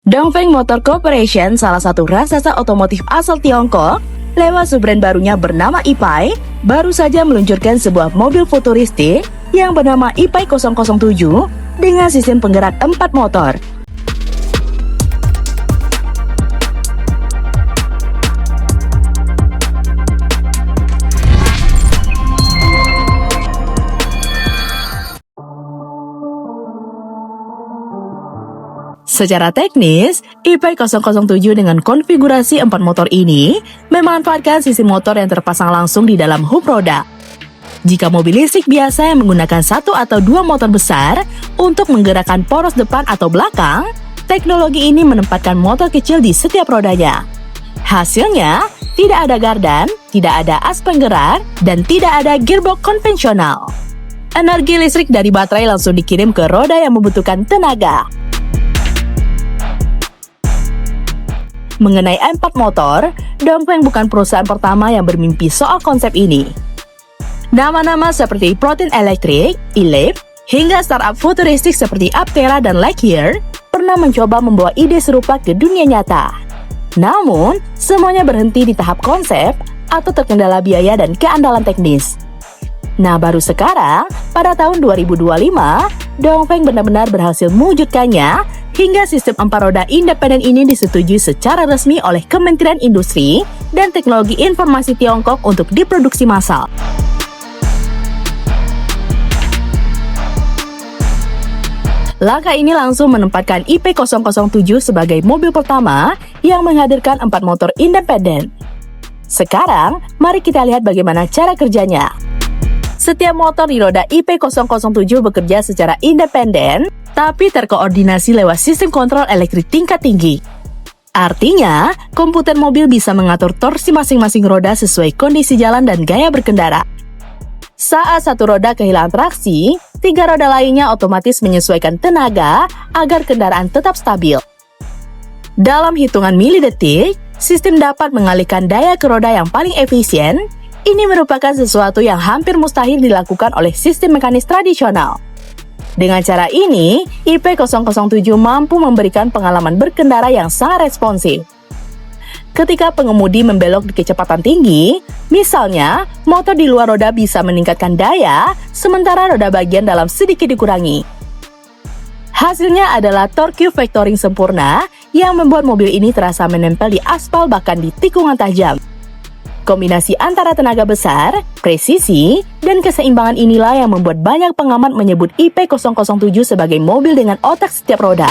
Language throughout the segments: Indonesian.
Dongfeng Motor Corporation, salah satu raksasa otomotif asal Tiongkok, lewat sub-brand barunya bernama Ipai, baru saja meluncurkan sebuah mobil futuristik yang bernama Ipai 007 dengan sistem penggerak 4 motor. Secara teknis, Ipai 007 dengan konfigurasi 4 motor ini memanfaatkan sistem motor yang terpasang langsung di dalam hub roda. Jika mobil listrik biasa yang menggunakan 1 atau 2 motor besar untuk menggerakkan poros depan atau belakang, teknologi ini menempatkan motor kecil di setiap rodanya. Hasilnya, tidak ada gardan, tidak ada as penggerak, dan tidak ada gearbox konvensional. Energi listrik dari baterai langsung dikirim ke roda yang membutuhkan tenaga. Mengenai 4 motor, Dongfeng bukan perusahaan pertama yang bermimpi soal konsep ini. Nama-nama seperti Protein Electric, Ellipse, hingga startup futuristik seperti Aptera dan Lightyear pernah mencoba membawa ide serupa ke dunia nyata. Namun, semuanya berhenti di tahap konsep atau terkendala biaya dan keandalan teknis. Nah, baru sekarang, pada tahun 2025, Dongfeng benar-benar berhasil mewujudkannya hingga sistem 4 roda independen ini disetujui secara resmi oleh Kementerian Industri dan Teknologi Informasi Tiongkok untuk diproduksi massal. Langkah ini langsung menempatkan Ipai 007 sebagai mobil pertama yang menghadirkan 4 motor independen. Sekarang, mari kita lihat bagaimana cara kerjanya. Setiap motor di roda Ipai 007 bekerja secara independen, tapi terkoordinasi lewat sistem kontrol elektrik tingkat tinggi. Artinya, komputer mobil bisa mengatur torsi masing-masing roda sesuai kondisi jalan dan gaya berkendara. Saat satu roda kehilangan traksi, 3 roda lainnya otomatis menyesuaikan tenaga agar kendaraan tetap stabil. Dalam hitungan milidetik, sistem dapat mengalihkan daya ke roda yang paling efisien. Ini merupakan sesuatu yang hampir mustahil dilakukan oleh sistem mekanis tradisional. Dengan cara ini, Ipai 007 mampu memberikan pengalaman berkendara yang sangat responsif. Ketika pengemudi membelok di kecepatan tinggi, misalnya, motor di luar roda bisa meningkatkan daya, sementara roda bagian dalam sedikit dikurangi. Hasilnya adalah torque vectoring sempurna yang membuat mobil ini terasa menempel di aspal bahkan di tikungan tajam. Kombinasi antara tenaga besar, presisi, dan keseimbangan inilah yang membuat banyak pengamat menyebut Ipai 007 sebagai mobil dengan otak setiap roda.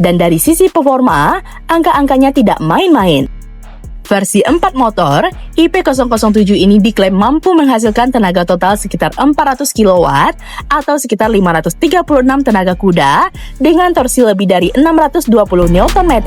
Dan dari sisi performa, angka-angkanya tidak main-main. Versi 4 motor, Ipai 007 ini diklaim mampu menghasilkan tenaga total sekitar 400 kW atau sekitar 536 tenaga kuda dengan torsi lebih dari 620 Nm.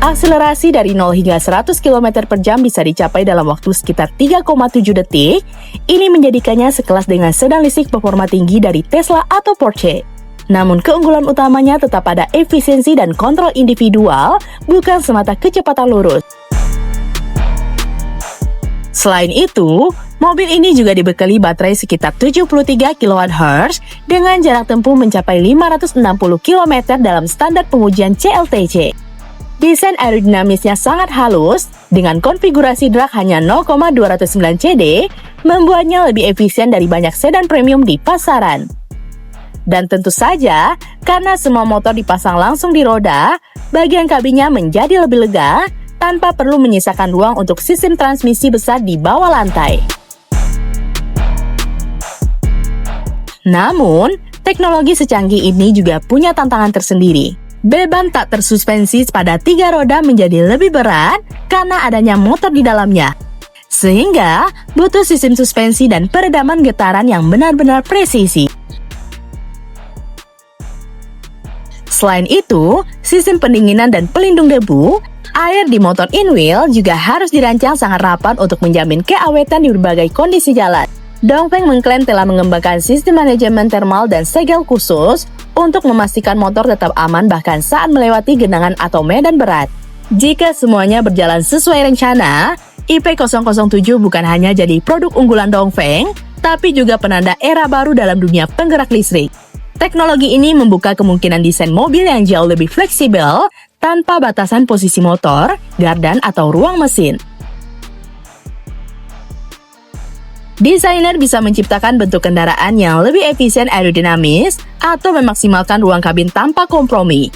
Akselerasi dari 0 hingga 100 km per jam bisa dicapai dalam waktu sekitar 3,7 detik. Ini menjadikannya sekelas dengan sedan listrik performa tinggi dari Tesla atau Porsche. Namun keunggulan utamanya tetap pada efisiensi dan kontrol individual, bukan semata kecepatan lurus. Selain itu, mobil ini juga dibekali baterai sekitar 73 kWh dengan jarak tempuh mencapai 560 km dalam standar pengujian CLTC. Desain aerodinamisnya sangat halus, dengan konfigurasi drag hanya 0,209 CD, membuatnya lebih efisien dari banyak sedan premium di pasaran. Dan tentu saja, karena semua motor dipasang langsung di roda, bagian kabinnya menjadi lebih lega tanpa perlu menyisakan ruang untuk sistem transmisi besar di bawah lantai. Namun, teknologi secanggih ini juga punya tantangan tersendiri. Beban tak tersuspensi pada 3 roda menjadi lebih berat karena adanya motor di dalamnya. Sehingga, butuh sistem suspensi dan peredaman getaran yang benar-benar presisi. Selain itu, sistem pendinginan dan pelindung debu, air di motor in-wheel juga harus dirancang sangat rapat untuk menjamin keawetan di berbagai kondisi jalan. Dongfeng mengklaim telah mengembangkan sistem manajemen thermal dan segel khusus untuk memastikan motor tetap aman bahkan saat melewati genangan atau medan berat. Jika semuanya berjalan sesuai rencana, IP007 bukan hanya jadi produk unggulan Dongfeng, tapi juga penanda era baru dalam dunia penggerak listrik. Teknologi ini membuka kemungkinan desain mobil yang jauh lebih fleksibel, tanpa batasan posisi motor, gardan, atau ruang mesin. Desainer bisa menciptakan bentuk kendaraan yang lebih efisien aerodinamis atau memaksimalkan ruang kabin tanpa kompromi.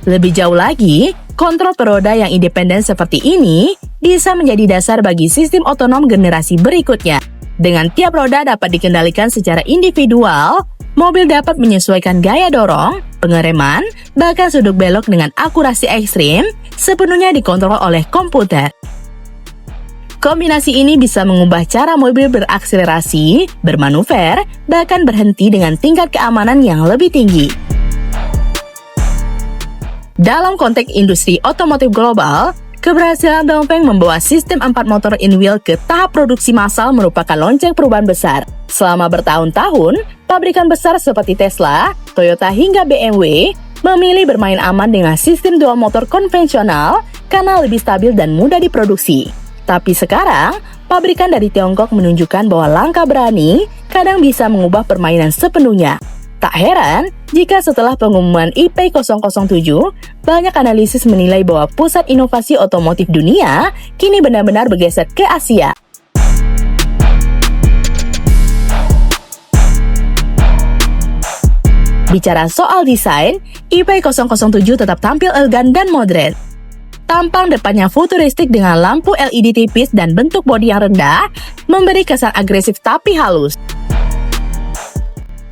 Lebih jauh lagi, kontrol peroda yang independen seperti ini bisa menjadi dasar bagi sistem otonom generasi berikutnya. Dengan tiap roda dapat dikendalikan secara individual, mobil dapat menyesuaikan gaya dorong, pengereman, bahkan sudut belok dengan akurasi ekstrim, sepenuhnya dikontrol oleh komputer. Kombinasi ini bisa mengubah cara mobil berakselerasi, bermanuver, bahkan berhenti dengan tingkat keamanan yang lebih tinggi. Dalam konteks industri otomotif global, keberhasilan Dongfeng membawa sistem 4 motor in-wheel ke tahap produksi massal merupakan lonceng perubahan besar. Selama bertahun-tahun, pabrikan besar seperti Tesla, Toyota hingga BMW memilih bermain aman dengan sistem dual motor konvensional karena lebih stabil dan mudah diproduksi. Tapi sekarang, pabrikan dari Tiongkok menunjukkan bahwa langkah berani kadang bisa mengubah permainan sepenuhnya. Tak heran jika setelah pengumuman IP007, banyak analisis menilai bahwa pusat inovasi otomotif dunia kini benar-benar bergeser ke Asia. Bicara soal desain, IP007 tetap tampil elegan dan modern. Tampang depannya futuristik dengan lampu LED tipis dan bentuk bodi yang rendah, memberi kesan agresif tapi halus.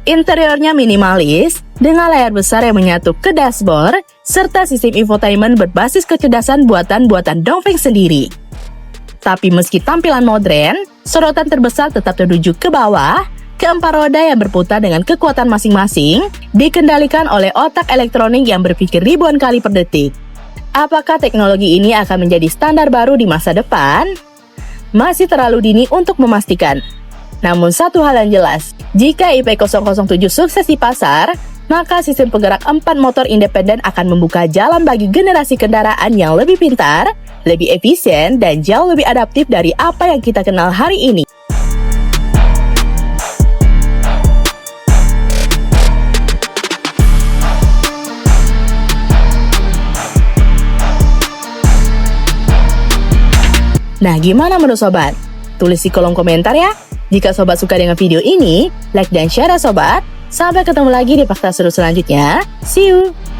Interiornya minimalis, dengan layar besar yang menyatu ke dashboard, serta sistem infotainment berbasis kecerdasan buatan Dongfeng sendiri. Tapi meski tampilan modern, sorotan terbesar tetap tertuju ke bawah, keempat roda yang berputar dengan kekuatan masing-masing, dikendalikan oleh otak elektronik yang berpikir ribuan kali per detik. Apakah teknologi ini akan menjadi standar baru di masa depan? Masih terlalu dini untuk memastikan. Namun satu hal yang jelas, jika IP007 sukses di pasar, maka sistem penggerak 4 motor independen akan membuka jalan bagi generasi kendaraan yang lebih pintar, lebih efisien, dan jauh lebih adaptif dari apa yang kita kenal hari ini. Nah, gimana menurut sobat? Tulis di kolom komentar ya. Jika sobat suka dengan video ini, like dan share ya sobat. Sampai ketemu lagi di fakta seru selanjutnya. See you!